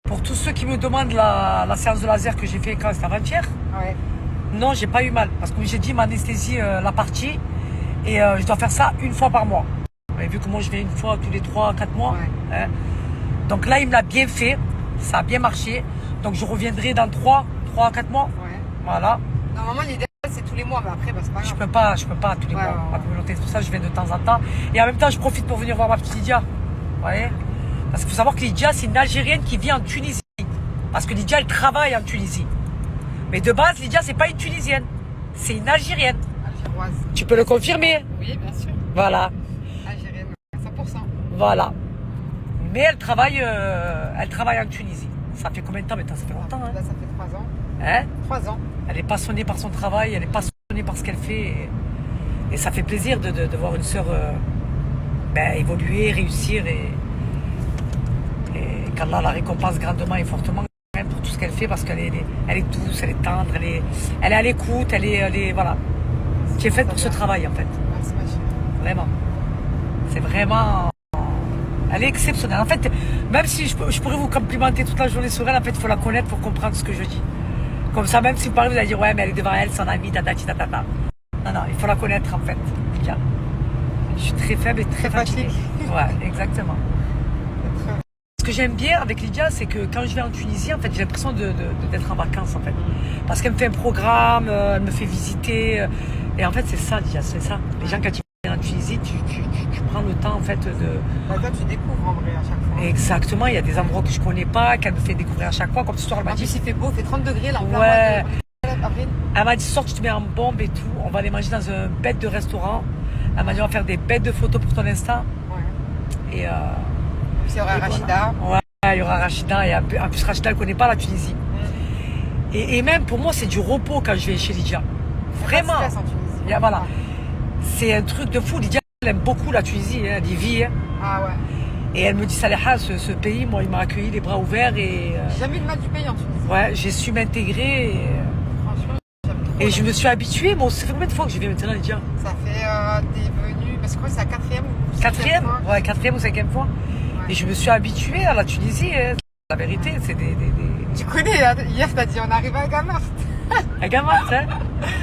Pour tous ceux qui me demandent la séance de laser que j'ai fait quand c'était avant-hier, Ouais. non, j'ai pas eu mal. Parce que j'ai dit m'anesthésie la partie et je dois faire ça une fois par mois. Et vu que moi je vais une fois tous les 3-4 mois. Ouais. Hein. Donc là, il me l'a bien fait. Ça a bien marché. Donc je reviendrai dans 3 à 4 mois. Ouais. Voilà. Normalement, l'idéal, c'est tous les mois, mais après, bah, c'est pas grave. Je peux pas tous les Ouais, mois. ouais, Ma ouais. communauté, c'est pour ça que je viens de temps en temps. Et en même temps, je profite pour venir voir ma petite Lydia. Vous voyez? Parce qu'il faut savoir que Lydia, c'est une Algérienne qui vit en Tunisie. Parce que Lydia, elle travaille en Tunisie. Mais de base, Lydia, c'est pas une Tunisienne. C'est une Algérienne. Algéroise. Tu peux le confirmer? Oui, bien sûr. Voilà. Algérienne, 100%. Voilà. Mais elle travaille en Tunisie. Ça fait combien de temps maintenant? Ça fait longtemps. Hein? Là, ça fait 3 ans. Hein? 3 ans. Elle est passionnée par son travail, elle est passionnée par ce qu'elle fait. Et ça fait plaisir de voir une sœur évoluer, réussir et qu'Allah la récompense grandement et fortement même pour tout ce qu'elle fait parce qu'elle est douce, elle est tendre, elle est à l'écoute, elle est voilà. Tu es faite pour ce travail en fait. Merci, ma chérie. Vraiment. C'est vraiment... Elle est exceptionnelle. En fait, même si je pourrais vous complimenter toute la journée sur elle, en fait, il faut la connaître pour comprendre ce que je dis. Comme ça, même si vous parlez, vous allez dire, ouais, mais elle est devant elle, son amie, tatati, tatata. Non, non, il faut la connaître, en fait. Bien. Je suis très faible et très fatiguée. Ouais, exactement. Ce que j'aime bien avec Lydia, c'est que quand je vais en Tunisie, en fait, j'ai l'impression d'être en vacances, en fait. Parce qu'elle me fait un programme, elle me fait visiter. Et en fait, c'est ça, Lydia, c'est ça. Les gens, quand ils viennent en Tunisie, tu prends le temps, en fait, de... Bah, toi, tu découvres en vrai à chaque fois. Exactement, il y a des endroits que je connais pas, qu'elle me fait découvrir à chaque fois. Comme ce soir, elle m'a En dit... plus, il fait beau, il fait 30 degrés là, en plein Ouais. mois d'avril. Elle m'a dit, ce soir, tu te mets en bombe et tout. On va aller manger dans un bête de restaurant. Elle m'a dit, on va faire des bêtes de photos pour ton Insta. Ouais. Et... Puis il y aura Rachida. Ouais, il y aura Rachida. Et en plus, Rachida, elle connaît pas la Tunisie. Et même pour moi, c'est du repos quand je vais chez Lydia. Vraiment. Pas de stress en Tunisie. Et voilà. C'est un truc de fou. Lydia, elle aime beaucoup la Tunisie. Hein. Elle y vit. Hein. Ah ouais. Et elle me dit, Saleha, ce pays, moi, il m'a accueilli les bras ouverts. Et J'ai jamais eu de mal du pays en Tunisie. ouais, j'ai su m'intégrer. Franchement, j'aime trop. Et je me suis habituée. Bon, ça fait combien de fois que je viens maintenant, Lydia? Ça fait t'es venu, parce que je crois que c'est la quatrième ou Quatrième? fois. Ouais, quatrième ou cinquième fois. Ouais. Et je me suis habituée à la Tunisie. Hein. La vérité, c'est des... Tu connais, hier t'as dit on arrive à Gamart. À Gamart, hein.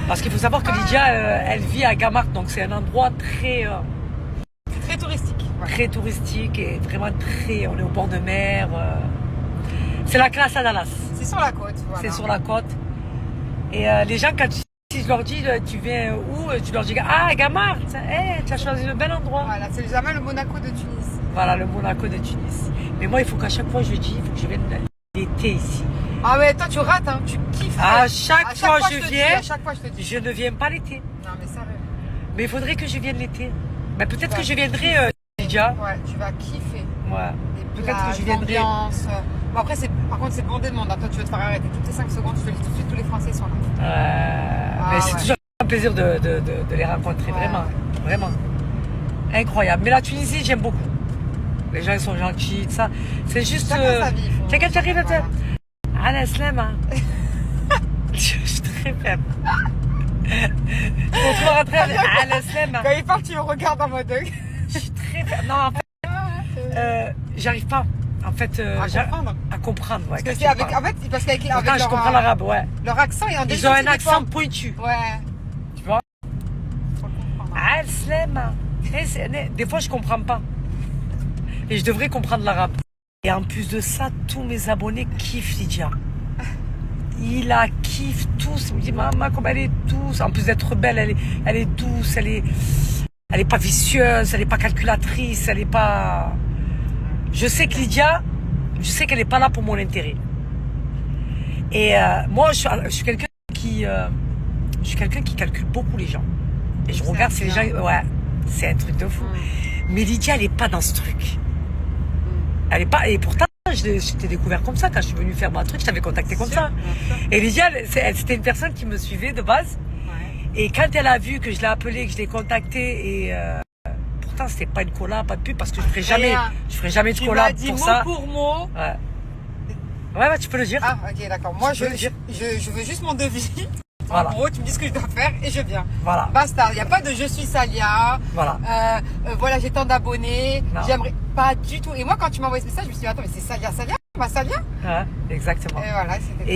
Parce qu'il faut savoir que Lydia, elle vit à Gamart, donc c'est un endroit très Très touristique. Ouais. très touristique et vraiment très... On est au bord de mer. C'est la classe à Dallas. C'est sur la côte. Voilà. C'est sur la côte. Et les gens, si je leur dis, tu viens où? Tu leur dis, ah, Gamart, hey, tu as choisi le bel endroit. Voilà, c'est jamais le Monaco de Tunis. Voilà, le Monaco de Tunis. Mais moi, il faut qu'à chaque fois, je dis, il faut que je vienne l'été ici. Ah ouais, toi tu rates, hein, tu kiffes. À chaque fois je te viens, dis, à chaque fois je te dis. Je ne viens pas l'été. Non mais sérieux. Mais il faudrait que je vienne l'été. Mais peut-être Ouais. que je viendrai, Lydia. Ouais, tu vas kiffer. Ouais. Les Peut-être que plages, je viendrai. l'ambiance. Bon après, par contre c'est bondé de monde. Hein. Toi tu veux te faire arrêter toutes les 5 secondes, je te le dis tout de suite, tous les Français sont là. Mais c'est ouais. toujours un plaisir de les rencontrer, Ouais. vraiment. Vraiment. Incroyable. Mais la Tunisie, j'aime beaucoup. Les gens, ils sont gentils, tout ça. C'est juste... Chacun sa vie. Tu sais, quand tu arrives à Voilà. Anna Slema. Je suis très faible. Je me retrouve rentrer à Anna Slema. Quand il parle, tu me regardes en mode. Je suis très faible. Non, en fait, j'arrive pas. En fait, à comprendre. Ouais, Parce que c'est avec, en fait, parce qu'avec Pourtant, je comprends l'arabe, ouais. leur accent et en Ils ont un accent pointu. Ouais. Tu vois? Faut le comprendre. Anna Slema. Des fois, je comprends pas. Et je devrais comprendre l'arabe. Et en plus de ça, tous mes abonnés kiffent Lydia. Ils la kiffent tous. Ils me disent, maman, comme elle est douce. En plus d'être belle, elle est douce, elle est pas vicieuse, elle est pas calculatrice, elle est pas... Je sais que Lydia, je sais qu'elle est pas là pour mon intérêt. Et moi, je suis quelqu'un qui calcule beaucoup les gens. Et je regarde si les gens... Ouais, c'est un truc de fou. Mais Lydia, elle est pas dans ce truc. Elle est pas... Et pourtant, je t'ai découvert comme ça. Quand je suis venue faire mon truc, je t'avais contacté comme ça. Et Lydia, c'était une personne qui me suivait de base. Et quand elle a vu que je l'ai appelée, que je l'ai contactée, et pourtant c'était pas une collab, pas de pub, parce que je ferai jamais de collab dit pour mot ça. pour mot. Ouais, tu peux le dire. Ah, ok, d'accord. Moi, je veux juste mon devis. Voilà. En gros, tu me dis ce que je dois faire et je viens. Voilà. Basta. Il n'y a pas de je suis Salia. Voilà. Voilà, j'ai tant d'abonnés. Non. J'aimerais pas du tout. Et moi, quand tu m'as envoyé ce message, je me suis dit, attends, mais c'est Salia. Massalia. Hein, exactement. Et voilà, c'était toi.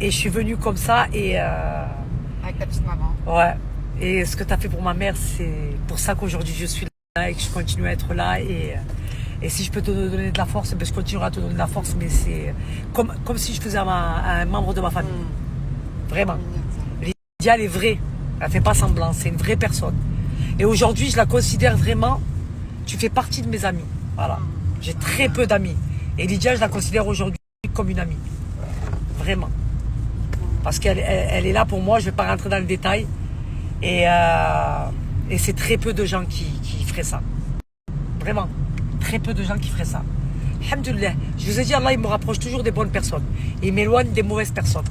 Et je suis venue comme ça et Avec ta petite maman. ouais. Et ce que tu as fait pour ma mère, c'est pour ça qu'aujourd'hui je suis là et que je continue à être là. Et si je peux te donner de la force, ben je continuerai à te donner de la force, mais c'est comme si je faisais un membre de ma famille. Vraiment. Lydia, elle est vraie. Elle fait pas semblant. C'est une vraie personne. Et aujourd'hui, je la considère vraiment. Tu fais partie de mes amis. Voilà. J'ai très peu d'amis. Et Lydia, je la considère aujourd'hui comme une amie. Vraiment. Parce qu'elle est là pour moi. Je vais pas rentrer dans le détail. Et c'est très peu de gens qui feraient ça. Vraiment. Très peu de gens qui feraient ça. Alhamdoulilah. Je vous ai dit, Allah, il me rapproche toujours des bonnes personnes. Et il m'éloigne des mauvaises personnes.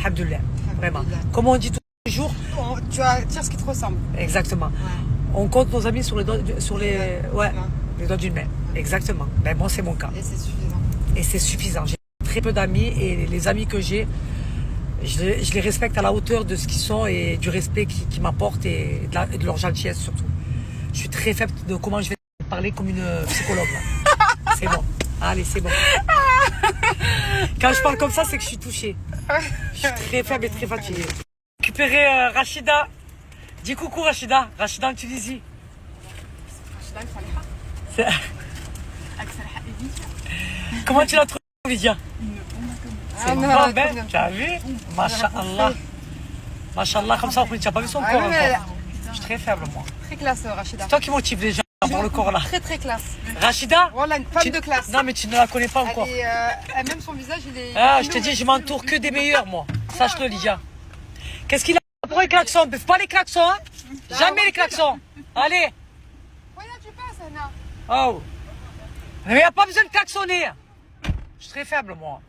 Alhamdoulilah. Vraiment. Comme on dit toujours. Tu attires ce qui te ressemble. Exactement. Ouais. On compte nos amis sur les doigts d'une main. Exactement. Mais bon, c'est mon cas. Et c'est suffisant. Et c'est suffisant. J'ai très peu d'amis et les amis que j'ai, je les respecte à la hauteur de ce qu'ils sont et du respect qu'ils m'apportent et de leur gentillesse surtout. Je suis très faible de comment je vais parler comme une psychologue. Là. C'est bon. Allez, c'est bon. Quand je parle comme ça, c'est que je suis touchée. Je suis très faible et très fatiguée. Récupérer Rachida. Dis coucou Rachida. Rachida en Tunisie. C'est- Comment tu l'as trouvé, Lydia? C'est Ah, une non, bombe, elle est hein? trop bien. Tu as vu? Masha'Allah. Masha'Allah, comme ça, tu n'as pas vu son Ah, corps oui, encore. Je suis très faible, moi. Très classe, Rachida. C'est toi qui motive les gens pour le corps, là. Très très classe. Rachida? Voilà, une femme de classe. Non, mais tu ne la connais pas encore. Même son visage, il est. Ah, je te dis, je m'entoure que des meilleurs, moi. Sache-le, Lydia. Qu'est-ce qu'il a pour les klaxons? Ne pas les klaxons, hein? Jamais les klaxons. Allez. Voilà, tu passes, Anna. Oh. Mais il n'y a pas besoin de klaxonner. Je suis très faible, moi.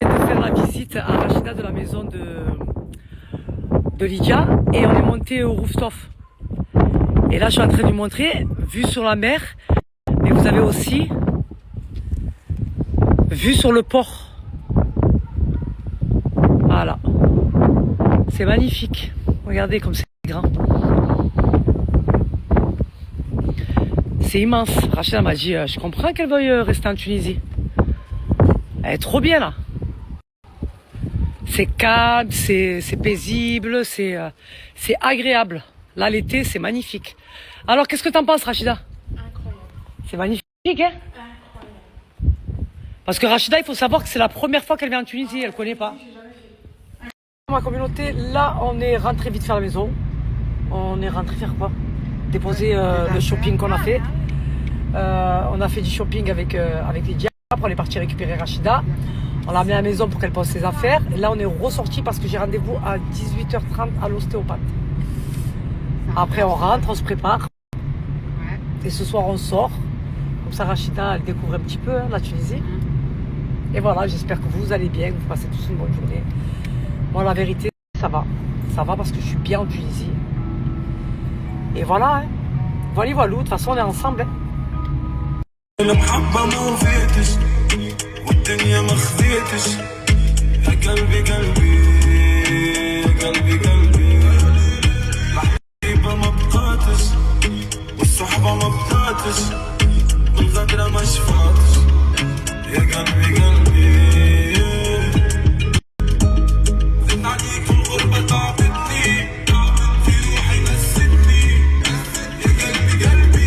Je viens de faire la visite à Rachida de la maison de Lydia et on est monté au rooftop. Et là, je suis en train de lui montrer, vue sur la mer, mais vous avez aussi vue sur le port. Voilà. C'est magnifique. Regardez comme c'est grand. C'est immense. Rachida m'a dit, je comprends qu'elle veuille rester en Tunisie. Elle est trop bien là. C'est calme, c'est paisible, c'est agréable. Là, l'été, c'est magnifique. Alors, qu'est-ce que t'en penses, Rachida? Incroyable. C'est magnifique, hein? Incroyable. Parce que Rachida, il faut savoir que c'est la première fois qu'elle vient en Tunisie, elle ne connaît pas. Ma communauté, là, on est rentré vite faire la maison. On est rentré faire quoi? Déposer le shopping qu'on a fait. On a fait du shopping avec Lydia. Après, on est parti récupérer Rachida. On l'a amenée à la maison pour qu'elle pose ses affaires. Et là, on est ressorti parce que j'ai rendez-vous à 18h30 à l'ostéopathe. Après, on rentre, on se prépare. Et ce soir, on sort. Comme ça, Rachida, elle découvre un petit peu la Tunisie. Et voilà, j'espère que vous allez bien, que vous passez tous une bonne journée. Moi, la vérité, ça va. Ça va parce que je suis bien en Tunisie. Et voilà, hein. Voilà, voilà. De toute façon, on est ensemble. Hein. المحبة ما وفيتش والدنيا ما خذيتش يا قلبي قلبي يا قلبي قلبي الحبيبة ما بقاتش والصحبة ما بقاتش والغدرة ما شفاتش يا قلبي قلبي زدت عليك الغربة تعبتني في روحي نسيتني يا قلبي قلبي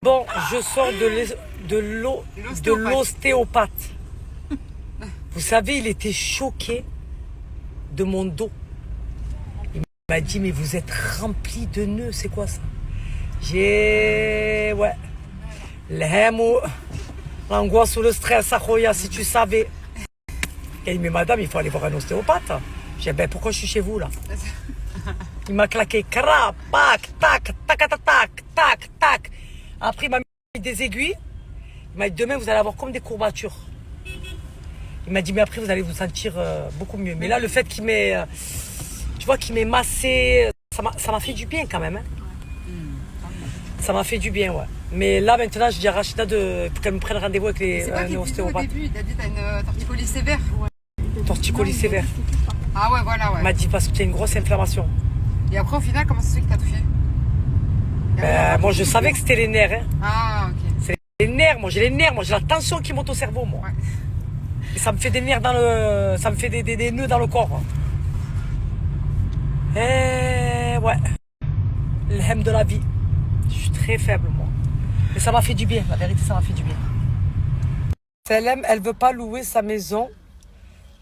Bon, je sors de l'ostéopathe. Vous savez, il était choqué de mon dos. Il m'a dit, mais vous êtes rempli de nœuds, c'est quoi ça? Ouais. L'angoisse ou le stress, Akhoya, si tu savais. Il dit, mais madame, il faut aller voir un ostéopathe. J'ai dit, ben pourquoi je suis chez vous là? Il m'a claqué, crac, tac, tac, tac, tac, tac, tac, tac. Après, il m'a mis des aiguilles. Il m'a dit, demain, vous allez avoir comme des courbatures. Il m'a dit, mais après, vous allez vous sentir beaucoup mieux. Mais là, le fait qu'il m'ait, tu vois, qu'il m'ait massé, ça m'a fait du bien quand même. Hein. Ça m'a fait du bien, ouais. Mais là, maintenant, je dis à Rachida qu'elle me prenne rendez-vous avec C'est quoi les qu'il disait au ostéopathes. début? Il a dit t'as une torticolis sévère. Torticolis sévère. Ah ouais, voilà, Il ouais. m'a dit parce que tu as une grosse inflammation. Et après, au final, comment ça se fait qu'il t'a touché? Moi, je savais que c'était les nerfs. Hein. Ah, ok. C'est les nerfs, moi j'ai les nerfs, moi j'ai la tension qui monte au cerveau, moi. Ouais. Et ça me fait des nerfs dans le. Ça me fait des nœuds dans le corps. Et ouais. L'hem de la vie. Je suis très faible, moi. Mais ça m'a fait du bien, la vérité, ça m'a fait du bien. Salem, elle veut pas louer sa maison.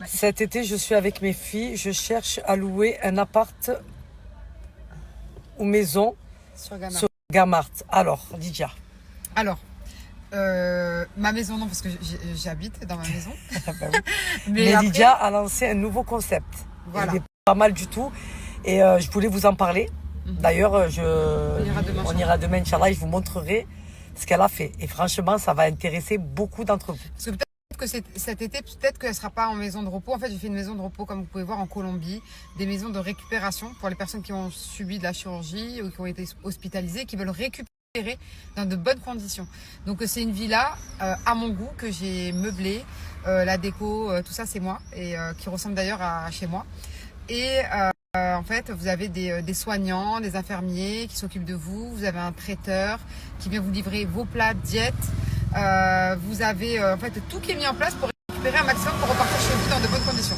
Ouais. Cet été, je suis avec mes filles. Je cherche à louer un appart ou maison Sur Gamma. sur Gamart. Alors, Lydia. Alors, ma maison, non, parce que j'habite dans ma maison. Ben oui. Mais après, Lydia a lancé un nouveau concept. Voilà. Il est pas mal du tout. Et je voulais vous en parler. D'ailleurs, on ira demain, Inch'Allah, et je vous montrerai ce qu'elle a fait. Et franchement, ça va intéresser beaucoup d'entre vous. Parce que peut-être que cet été, peut-être qu'elle ne sera pas en maison de repos. En fait, j'ai fait une maison de repos, comme vous pouvez voir, en Colombie. Des maisons de récupération pour les personnes qui ont subi de la chirurgie ou qui ont été hospitalisées, qui veulent récupérer dans de bonnes conditions. Donc, c'est une villa à mon goût que j'ai meublée. La déco, tout ça, c'est moi. Et qui ressemble d'ailleurs à chez moi. Et en fait, vous avez des soignants, des infirmiers qui s'occupent de vous. Vous avez un traiteur qui vient vous livrer vos plats diète. Vous avez en fait tout qui est mis en place pour récupérer un maximum pour repartir chez vous dans de bonnes conditions.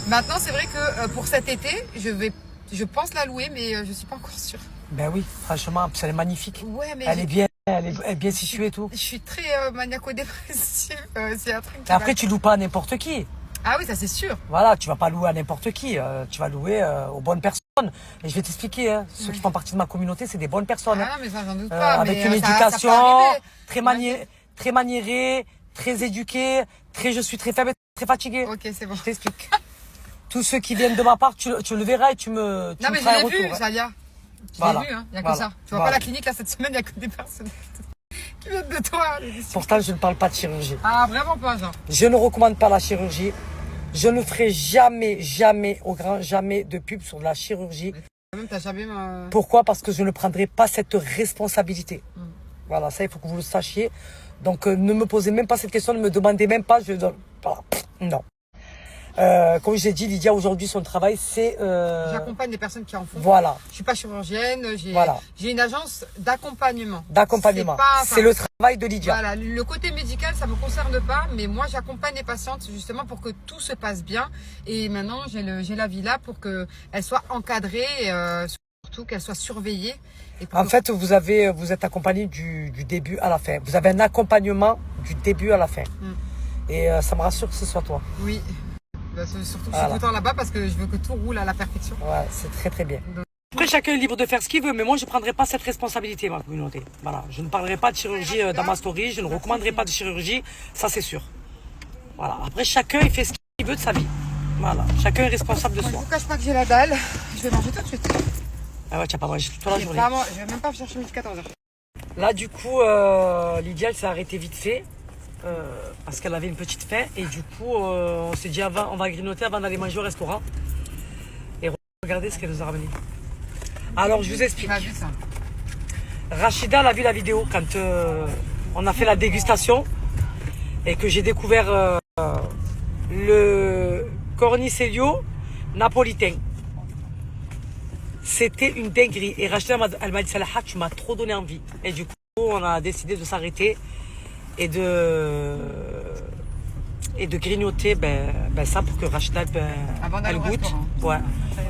Maintenant, c'est vrai que pour cet été, je pense la louer, mais je suis pas encore sûre. Ben oui, franchement, elle est magnifique. Ouais, mais Elle est bien située et tout. je suis très maniaco-dépressive. C'est un truc. Et après, tu loues pas à n'importe qui. Ah oui, ça c'est sûr. Voilà, tu vas pas louer à n'importe qui. Tu vas louer aux bonnes personnes. Et je vais t'expliquer. Hein. Ceux qui font partie de ma communauté, c'est des bonnes personnes. Ah non, mais ça, j'en doute pas. Avec mais, une ça éducation peut arriver. très maniérée, très éduquée, je suis très faible, très fatiguée. Ok, c'est bon. Je t'explique. Tous ceux qui viennent de ma part, tu le verras et tu Non, me mais feras un je l'ai vu, retour. Hein. Salia. Je Voilà. l'ai vu, hein. Il n'y a Voilà. que ça. Tu vois Voilà. pas la clinique, là, cette semaine, il n'y a que des personnes qui viennent de toi. Pourtant, je ne parle pas de chirurgie. Ah, vraiment pas, genre. Je ne recommande pas la chirurgie. Je ne ferai jamais, au grand jamais de pub sur la chirurgie. Même, t'as jamais Pourquoi? Parce que je ne prendrai pas cette responsabilité. Voilà, ça, il faut que vous le sachiez. Donc, ne me posez même pas cette question, ne me demandez même pas. Voilà. Non. Comme j'ai dit, Lydia, aujourd'hui, son travail, c'est... J'accompagne des personnes qui en font. Voilà. Je suis pas chirurgienne, Voilà. j'ai une agence d'accompagnement. D'accompagnement. C'est le travail de Lydia. Voilà, le côté médical, ça me concerne pas, mais moi, j'accompagne les patientes justement pour que tout se passe bien. Et maintenant, j'ai la villa pour qu'elle soit encadrée, surtout qu'elle soit surveillée. Et pour En fait, vous êtes accompagné du début à la fin. Vous avez un accompagnement du début à la fin. Et ça me rassure que ce soit toi. Oui. Bah, surtout que Voilà. je suis tout le temps là-bas parce que je veux que tout roule à la perfection. Ouais, c'est très très bien. Donc- Après, chacun est libre de faire ce qu'il veut, mais moi, je ne prendrai pas cette responsabilité, ma communauté. Voilà, je ne parlerai pas de chirurgie dans ma story, je ne recommanderai pas de chirurgie, ça c'est sûr. Voilà, après, chacun, il fait ce qu'il veut de sa vie. Voilà, chacun est responsable de Moi, je soi. vous cache pas que j'ai la dalle. Je vais manger tout de suite. Ah ouais, tu n'as pas mangé toute la journée. Je vais même pas chercher jusqu'à 14h. Là, du coup, Lydia, elle s'est arrêtée vite fait. Parce qu'elle avait une petite faim. Et du coup, on s'est dit, on va grignoter avant d'aller manger au restaurant. Et regardez ce qu'elle nous a ramené. Alors, je vous explique. On a vu ça. Rachida, elle a vu la vidéo quand on a fait la dégustation et que j'ai découvert le cornicello napolitain. C'était une dinguerie. Et Rachida, elle m'a dit, Salah, tu m'as trop donné envie. Et du coup, on a décidé de s'arrêter et de grignoter ça pour que Rachida Avant d'aller elle au goûte. restaurant. Ouais, Ça y est,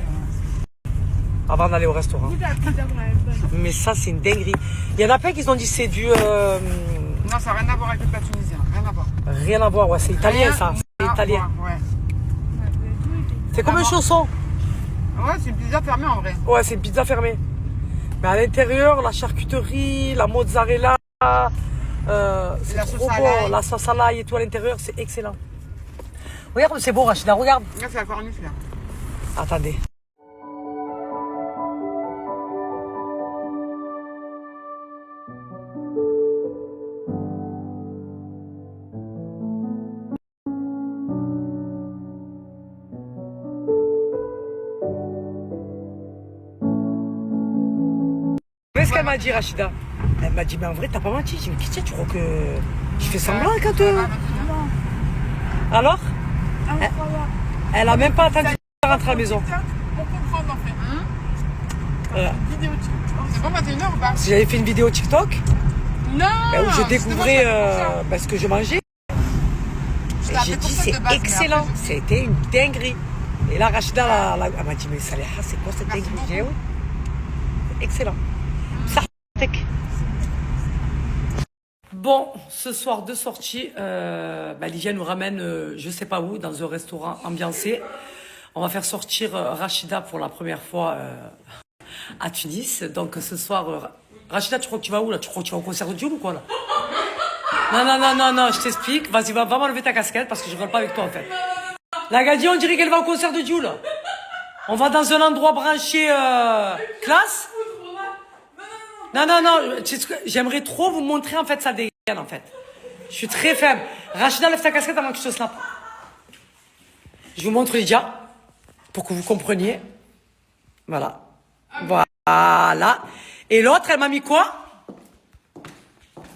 avant d'aller au restaurant. Mais ça, c'est une dinguerie. Il y en a plein qui ont dit c'est du... Non, ça n'a rien à voir avec le plat tunisien. Rien à voir. Rien à voir, ouais, c'est italien ça. C'est à italien. voir, ouais. C'est comme un chausson. Ouais, c'est une pizza fermée en vrai. Ouais, c'est une pizza fermée. Mais à l'intérieur, la charcuterie, la mozzarella, c'est La trop sauce à bon. l'ail. La sauce à l'ail et tout à l'intérieur, c'est excellent. Regarde, c'est beau, Rachida, regarde. Là, c'est la corniche là. Attendez. ce qu'elle m'a dit, Rachida. Elle m'a dit, mais en vrai, t'as pas menti. J'ai dit, mais qu'est-ce que tu crois que je fais semblant quand Alors elle a même pas attendu de rentrer à la maison. Pour comprendre en fait. Vidéo TikTok. C'est bon, 21h ou pas? Si j'avais fait une vidéo TikTok Non. où je découvrais ce que je mangeais, Je et t'ai appelé j'ai pour dit ça de c'est base, mais excellent. après, j'ai oublié. C'était une dinguerie. Et là, Rachida, elle m'a dit, mais Saleha, c'est quoi cette Merci dinguerie? J'ai dit, beaucoup. oui. Excellent. Ça, bon, ce soir de sortie, Lydia nous ramène, je sais pas où, dans un restaurant ambiancé. On va faire sortir Rachida pour la première fois à Tunis. Donc ce soir, Rachida, tu crois que tu vas où là? Tu crois que tu vas au concert de Dioul ou quoi là? Non, je t'explique. Vas-y, va m'enlever ta casquette parce que je ne rigole pas avec toi en fait. La Gadi, on dirait qu'elle va au concert de Dioul. On va dans un endroit branché classe. Non, tu sais ce que- j'aimerais trop vous montrer en fait sa dégaine en fait. Je suis très faible. Rachida, lève ta casquette avant que je te snap. Je vous montre Lydia pour que vous compreniez. Voilà. Voilà. Et l'autre, elle m'a mis quoi?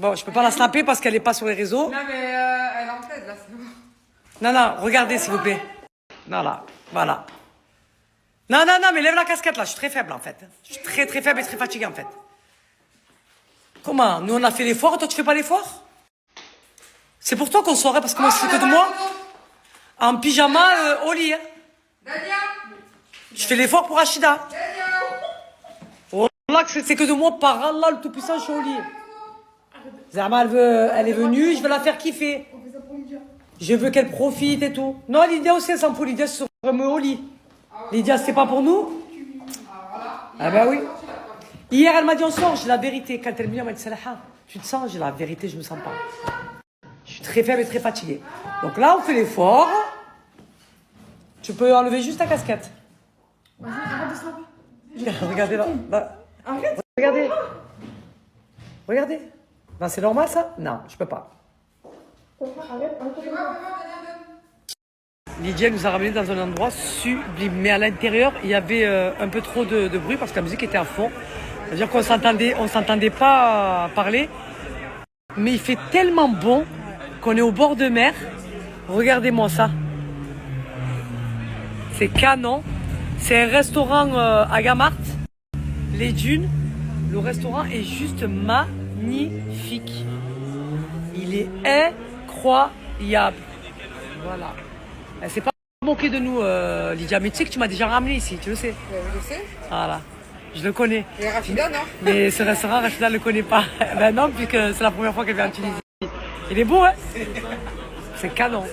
Bon, je peux pas la snapper parce qu'elle est pas sur les réseaux. Non, mais elle est en tête là, c'est bon. Non, regardez s'il vous plaît. Voilà. Non, mais lève la casquette là, je suis très faible en fait. Je suis très faible et très fatiguée en fait. Comment? Nous on a fait l'effort et toi tu fais pas l'effort? C'est pour toi qu'on saurait parce que moi c'est que de moi. En pyjama au lit. Hein. Dalia, Je fais l'effort pour Rachida. Oh là, c'est que de moi, par Allah le Tout-Puissant, je suis au lit. Zama, elle est venue, je vais la faire kiffer. Je veux qu'elle profite et tout. Non, Lydia aussi, elle s'en fout. Lydia se remet au lit. Lydia, c'était pas pour nous? Ah ben oui. Hier, elle m'a dit on sort, j'ai la vérité. Quand elle me dit, elle m'a dit Salaha, tu te sens? J'ai la vérité, je me sens pas. Je suis très faible et très fatiguée. Donc là, on fait l'effort. Tu peux enlever juste ta casquette. Regardez là. Regardez. Non, c'est normal ça? Non, je peux pas. Lydia nous a ramenés dans un endroit sublime. Mais à l'intérieur, il y avait un peu trop de bruit parce que la musique était à fond. C'est-à-dire qu'on s'entendait pas parler. Mais il fait tellement bon qu'on est au bord de mer. Regardez-moi ça. C'est canon. C'est un restaurant à Gamart, les dunes. Le restaurant est juste magnifique. Il est incroyable. Voilà. Elle s'est pas moquée de nous, Lydia. Mais tu sais que tu m'as déjà ramené ici, tu le sais. je sais. Voilà. Je le connais. Et Rachida, non? Mais ce restaurant, Rachida ne le connaît pas. Ben non, puisque c'est la première fois qu'elle vient en Tunisie. Il est beau, hein? C'est canon.